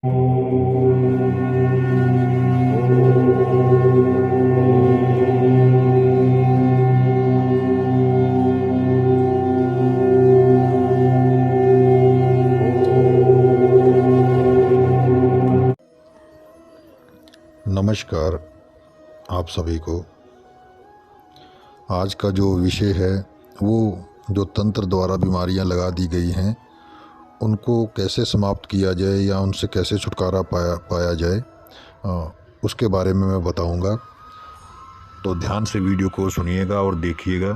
नमस्कार आप सभी को। आज का जो विषय है वो जो तंत्र द्वारा बीमारियां लगा दी गई हैं उनको कैसे समाप्त किया जाए या उनसे कैसे छुटकारा पाया जाए, उसके बारे में मैं बताऊंगा। तो ध्यान से वीडियो को सुनिएगा और देखिएगा,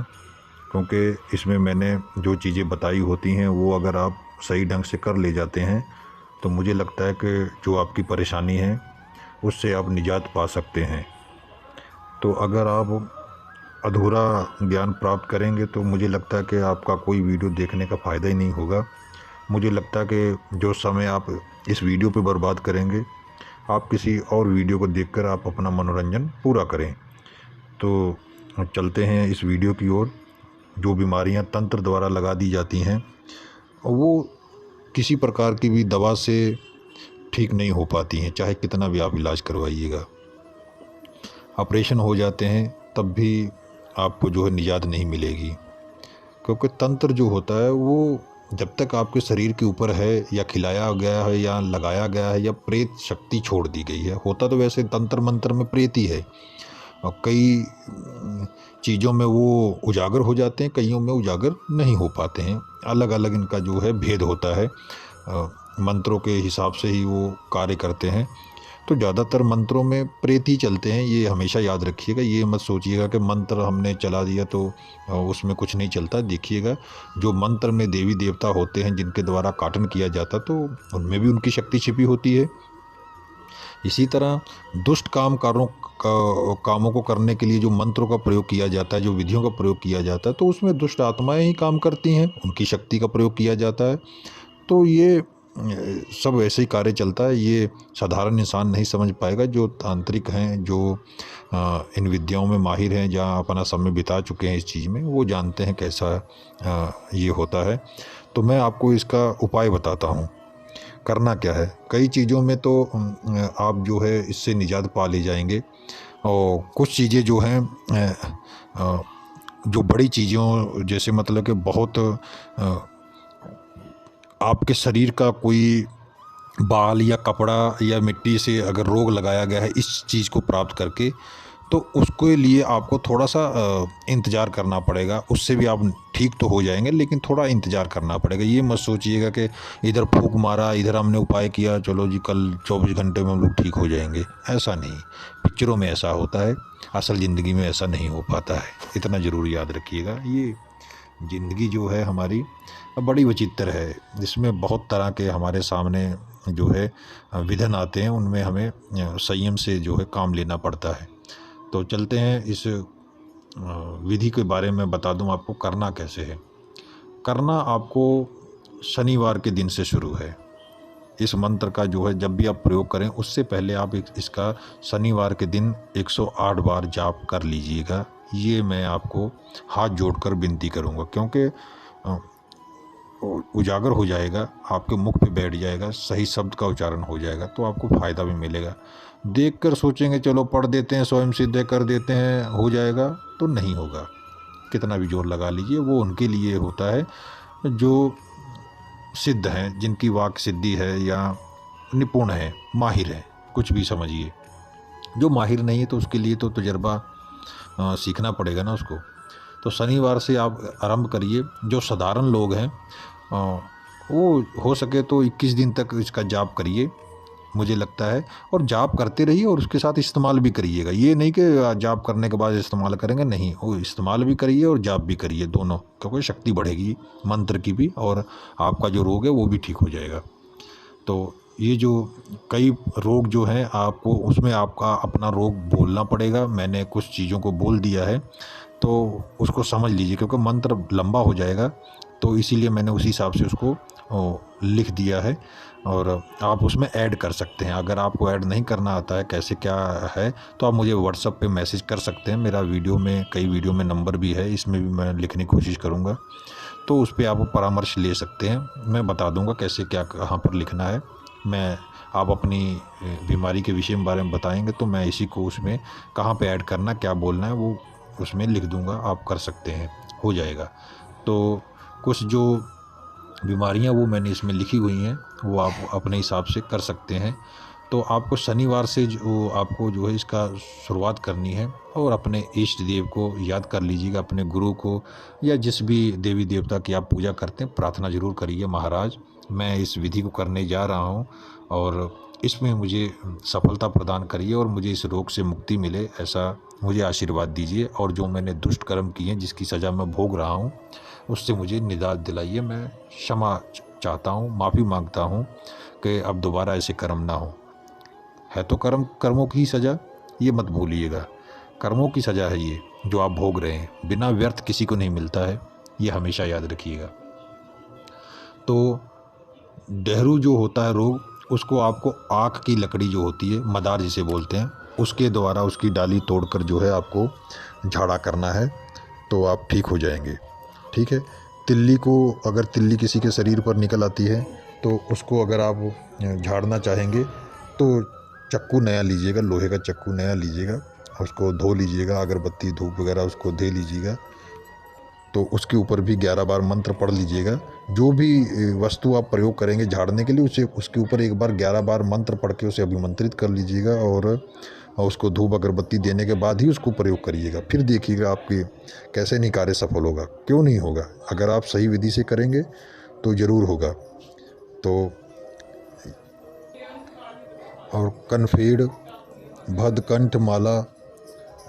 क्योंकि इसमें मैंने जो चीज़ें बताई होती हैं वो अगर आप सही ढंग से कर ले जाते हैं तो मुझे लगता है कि जो आपकी परेशानी है उससे आप निजात पा सकते हैं। तो अगर आप अधूरा ज्ञान प्राप्त करेंगे तो मुझे लगता है कि आपका कोई वीडियो देखने का फ़ायदा ही नहीं होगा। मुझे लगता है कि जो समय आप इस वीडियो पे बर्बाद करेंगे, आप किसी और वीडियो को देखकर आप अपना मनोरंजन पूरा करें। तो चलते हैं इस वीडियो की ओर। जो बीमारियां तंत्र द्वारा लगा दी जाती हैं वो किसी प्रकार की भी दवा से ठीक नहीं हो पाती हैं, चाहे कितना भी आप इलाज करवाइएगा। ऑपरेशन हो जाते हैं तब भी आपको जो है निजात नहीं मिलेगी, क्योंकि तंत्र जो होता है वो जब तक आपके शरीर के ऊपर है या खिलाया गया है या लगाया गया है या प्रेत शक्ति छोड़ दी गई है। होता तो वैसे तंत्र मंत्र में प्रेत ही है, और कई चीज़ों में वो उजागर हो जाते हैं, कईयों में उजागर नहीं हो पाते हैं। अलग अलग इनका जो है भेद होता है, मंत्रों के हिसाब से ही वो कार्य करते हैं। तो ज़्यादातर मंत्रों में प्रेत ही चलते हैं, ये हमेशा याद रखिएगा। ये मत सोचिएगा कि मंत्र हमने चला दिया तो उसमें कुछ नहीं चलता। देखिएगा जो मंत्र में देवी देवता होते हैं जिनके द्वारा काटन किया जाता तो उनमें भी उनकी शक्ति छिपी होती है। इसी तरह दुष्ट कामों को करने के लिए जो मंत्रों का प्रयोग किया जाता है, जो विधियों का प्रयोग किया जाता है, तो उसमें दुष्ट आत्माएं ही काम करती हैं, उनकी शक्ति का प्रयोग किया जाता है। तो ये सब ऐसे ही कार्य चलता है। ये साधारण इंसान नहीं समझ पाएगा। जो तांत्रिक हैं, जो इन विद्याओं में माहिर हैं, जहाँ अपना समय बिता चुके हैं इस चीज़ में, वो जानते हैं कैसा ये होता है। तो मैं आपको इसका उपाय बताता हूँ। करना क्या है, कई चीज़ों में तो आप जो है इससे निजात पा ले जाएंगे, और कुछ चीज़ें जो हैं जो बड़ी चीज़ों जैसे मतलब कि बहुत आपके शरीर का कोई बाल या कपड़ा या मिट्टी से अगर रोग लगाया गया है इस चीज़ को प्राप्त करके, तो उसके लिए आपको थोड़ा सा इंतज़ार करना पड़ेगा। उससे भी आप ठीक तो हो जाएंगे, लेकिन थोड़ा इंतज़ार करना पड़ेगा। ये मत सोचिएगा कि इधर फूंक मारा, इधर हमने उपाय किया, चलो जी कल 24 घंटे में हम लोग ठीक हो जाएंगे। ऐसा नहीं, पिक्चरों में ऐसा होता है, असल ज़िंदगी में ऐसा नहीं हो पाता है। इतना ज़रूर याद रखिएगा। ये ज़िंदगी जो है हमारी बड़ी विचित्र है, जिसमें बहुत तरह के हमारे सामने जो है विघ्न आते हैं, उनमें हमें संयम से जो है काम लेना पड़ता है। तो चलते हैं इस विधि के बारे में बता दूं आपको करना कैसे है। करना आपको शनिवार के दिन से शुरू है। इस मंत्र का जो है जब भी आप प्रयोग करें उससे पहले आप इसका शनिवार के दिन 108 बार जाप कर लीजिएगा। ये मैं आपको हाथ जोड़कर विनती करूँगा, क्योंकि उजागर हो जाएगा, आपके मुख पे बैठ जाएगा, सही शब्द का उच्चारण हो जाएगा, तो आपको फ़ायदा भी मिलेगा। देखकर सोचेंगे चलो पढ़ देते हैं, स्वयं सिद्ध कर देते हैं, हो जाएगा, तो नहीं होगा। कितना भी जोर लगा लीजिए, वो उनके लिए होता है जो सिद्ध हैं, जिनकी वाक सिद्धि है या निपुण है, माहिर है, कुछ भी समझिए। जो माहिर नहीं है तो उसके लिए तो तजुर्बा सीखना पड़ेगा ना उसको। तो शनिवार से आप आरंभ करिए। जो साधारण लोग हैं वो हो सके तो 21 दिन तक इसका जाप करिए, मुझे लगता है। और जाप करते रहिए और उसके साथ इस्तेमाल भी करिएगा। ये नहीं कि जाप करने के बाद इस्तेमाल करेंगे, नहीं, वो इस्तेमाल भी करिए और जाप भी करिए, दोनों, क्योंकि शक्ति बढ़ेगी मंत्र की भी, और आपका जो रोग है वो भी ठीक हो जाएगा। तो ये जो कई रोग जो हैं आपको उसमें आपका अपना रोग बोलना पड़ेगा। मैंने कुछ चीज़ों को बोल दिया है तो उसको समझ लीजिए, क्योंकि मंत्र लंबा हो जाएगा, तो इसीलिए मैंने उसी हिसाब से उसको लिख दिया है। और आप उसमें ऐड कर सकते हैं। अगर आपको ऐड नहीं करना आता है कैसे क्या है, तो आप मुझे व्हाट्सएप पे मैसेज कर सकते हैं। मेरा कई वीडियो में नंबर भी है, इसमें भी मैं लिखने की कोशिश करूँगा, तो उस पर आप परामर्श ले सकते हैं। मैं बता दूंगा कैसे क्या कहाँ पर लिखना है। मैं आप अपनी बीमारी के विषय में बारे में बताएंगे तो मैं इसी को उसमें कहाँ पे ऐड करना, क्या बोलना है, वो उसमें लिख दूंगा, आप कर सकते हैं, हो जाएगा। तो कुछ जो बीमारियां वो मैंने इसमें लिखी हुई हैं, वो आप अपने हिसाब से कर सकते हैं। तो आपको शनिवार से जो आपको जो है इसका शुरुआत करनी है, और अपने इष्ट देव को याद कर लीजिएगा, अपने गुरु को या जिस भी देवी देवता की आप पूजा करते हैं, प्रार्थना ज़रूर करिए, महाराज मैं इस विधि को करने जा रहा हूँ और इसमें मुझे सफलता प्रदान करिए और मुझे इस रोग से मुक्ति मिले, ऐसा मुझे आशीर्वाद दीजिए। और जो मैंने दुष्ट कर्म किए हैं, जिसकी सज़ा मैं भोग रहा हूँ, उससे मुझे निजात दिलाइए। मैं क्षमा चाहता हूँ, माफ़ी मांगता हूँ कि अब दोबारा ऐसे कर्म ना हो। है तो कर्मों की सज़ा, ये मत भूलिएगा, कर्मों की सज़ा है ये जो आप भोग रहे हैं, बिना व्यर्थ किसी को नहीं मिलता है, ये हमेशा याद रखिएगा। तो डेहरू जो होता है रोग, उसको आपको आक की लकड़ी जो होती है, मदार जिसे बोलते हैं, उसके द्वारा उसकी डाली तोड़कर जो है आपको झाड़ा करना है, तो आप ठीक हो जाएंगे। ठीक है। तिल्ली को, अगर तिल्ली किसी के शरीर पर निकल आती है तो उसको अगर आप झाड़ना चाहेंगे तो चक्कू नया लीजिएगा, लोहे का चक्कू नया लीजिएगा, उसको धो लीजिएगा, अगरबत्ती धूप वगैरह उसको दे लीजिएगा, तो उसके ऊपर भी 11 बार मंत्र पढ़ लीजिएगा। जो भी वस्तु आप प्रयोग करेंगे झाड़ने के लिए, उसे उसके ऊपर एक बार 11 बार मंत्र पढ़ के उसे अभिमंत्रित कर लीजिएगा, और उसको धूप अगरबत्ती देने के बाद ही उसको प्रयोग करिएगा। फिर देखिएगा आपके कैसे नहीं कार्य सफल होगा, क्यों नहीं होगा। अगर आप सही विधि से करेंगे तो ज़रूर होगा। तो और कनफेड़, भदकंठ माला,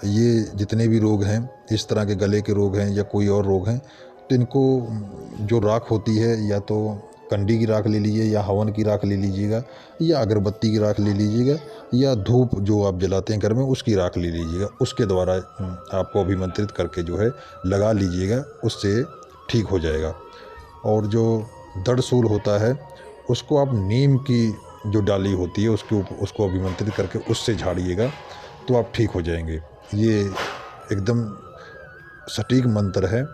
ये जितने भी रोग हैं, इस तरह के गले के रोग हैं या कोई और रोग हैं, तो इनको जो राख होती है, या तो कंडी की राख ले लीजिए, या हवन की राख ले लीजिएगा, या अगरबत्ती की राख ले लीजिएगा, या धूप जो आप जलाते हैं घर में उसकी राख ले लीजिएगा, उसके द्वारा आपको अभिमंत्रित करके जो है लगा लीजिएगा, उससे ठीक हो जाएगा। और जो दड़सूल होता है, उसको आप नीम की जो डाली होती है उसके ऊपर उसको अभिमंत्रित करके उससे झाड़िएगा, तो आप ठीक हो जाएंगे। ये एकदम सटीक मंत्र है,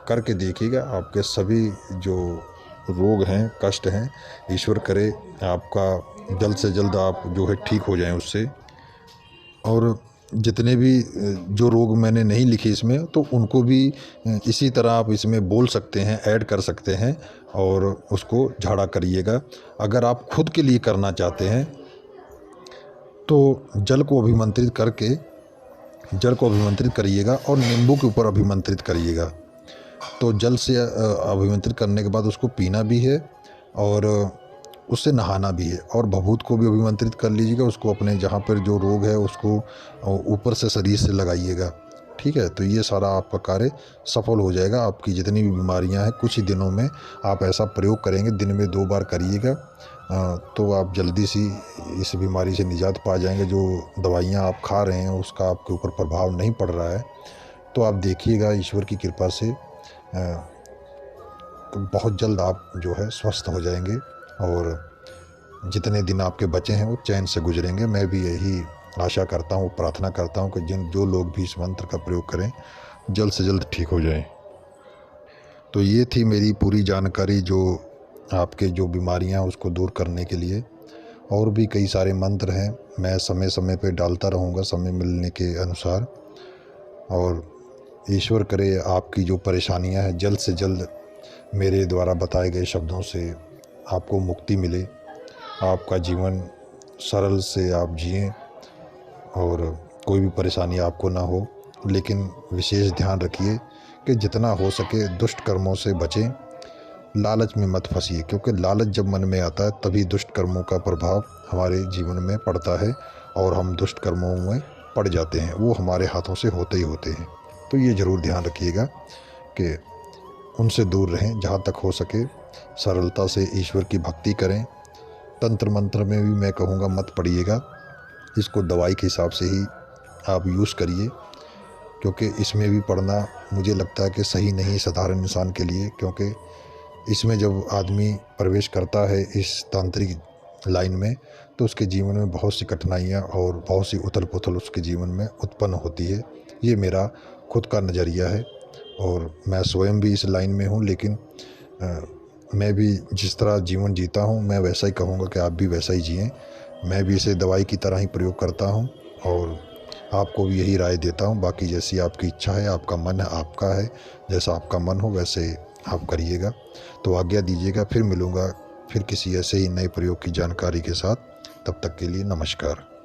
करके देखिएगा, आपके सभी जो रोग हैं, कष्ट हैं, ईश्वर करे आपका जल्द से जल्द आप जो है ठीक हो जाएं उससे। और जितने भी जो रोग मैंने नहीं लिखे इसमें, तो उनको भी इसी तरह आप इसमें बोल सकते हैं, ऐड कर सकते हैं, और उसको झाड़ा करिएगा। अगर आप खुद के लिए करना चाहते हैं तो जल को अभिमंत्रित करिएगा और नींबू के ऊपर अभिमंत्रित करिएगा। तो जल से अभिमंत्रित करने के बाद उसको पीना भी है और उससे नहाना भी है, और भभूत को भी अभिमंत्रित कर लीजिएगा, उसको अपने जहाँ पर जो रोग है उसको ऊपर से शरीर से लगाइएगा। ठीक है। तो ये सारा आपका कार्य सफल हो जाएगा। आपकी जितनी भी बीमारियां हैं, कुछ ही दिनों में आप ऐसा प्रयोग करेंगे, दिन में 2 बार करिएगा, तो आप जल्दी सी इस बीमारी से निजात पा जाएंगे। जो दवाइयाँ आप खा रहे हैं उसका आपके ऊपर प्रभाव नहीं पड़ रहा है, तो आप देखिएगा ईश्वर की कृपा से तो बहुत जल्द आप जो है स्वस्थ हो जाएंगे, और जितने दिन आपके बचे हैं वो चैन से गुजरेंगे। मैं भी यही आशा करता हूँ, प्रार्थना करता हूँ कि जो लोग भी इस मंत्र का प्रयोग करें जल्द से जल्द ठीक हो जाएं। तो ये थी मेरी पूरी जानकारी, जो आपके जो बीमारियां उसको दूर करने के लिए। और भी कई सारे मंत्र हैं, मैं समय समय पे डालता रहूँगा, समय मिलने के अनुसार। और ईश्वर करे आपकी जो परेशानियां हैं जल्द से जल्द मेरे द्वारा बताए गए शब्दों से आपको मुक्ति मिले, आपका जीवन सरल से आप जिएं और कोई भी परेशानी आपको ना हो। लेकिन विशेष ध्यान रखिए कि जितना हो सके दुष्ट कर्मों से बचें, लालच में मत फंसिए, क्योंकि लालच जब मन में आता है तभी दुष्ट कर्मों का प्रभाव हमारे जीवन में पड़ता है और हम दुष्ट कर्मों में पड़ जाते हैं, वो हमारे हाथों से होते ही होते हैं। तो ये ज़रूर ध्यान रखिएगा कि उनसे दूर रहें, जहाँ तक हो सके सरलता से ईश्वर की भक्ति करें। तंत्र मंत्र में भी मैं कहूँगा मत पढ़िएगा, इसको दवाई के हिसाब से ही आप यूज़ करिए, क्योंकि इसमें भी पढ़ना मुझे लगता है कि सही नहीं साधारण इंसान के लिए। क्योंकि इसमें जब आदमी प्रवेश करता है इस तांत्रिक लाइन में, तो उसके जीवन में बहुत सी कठिनाइयाँ और बहुत सी उथल पुथल उसके जीवन में उत्पन्न होती है। ये मेरा खुद का नज़रिया है, और मैं स्वयं भी इस लाइन में हूँ, लेकिन मैं भी जिस तरह जीवन जीता हूँ मैं वैसा ही कहूँगा कि आप भी वैसा ही जिएं। मैं भी इसे दवाई की तरह ही प्रयोग करता हूँ और आपको भी यही राय देता हूँ। बाकी जैसी आपकी इच्छा है, आपका मन है, आपका है, जैसा आपका मन हो वैसे आप करिएगा। तो आज्ञा दीजिएगा, फिर मिलूँगा फिर किसी ऐसे ही नए प्रयोग की जानकारी के साथ। तब तक के लिए नमस्कार।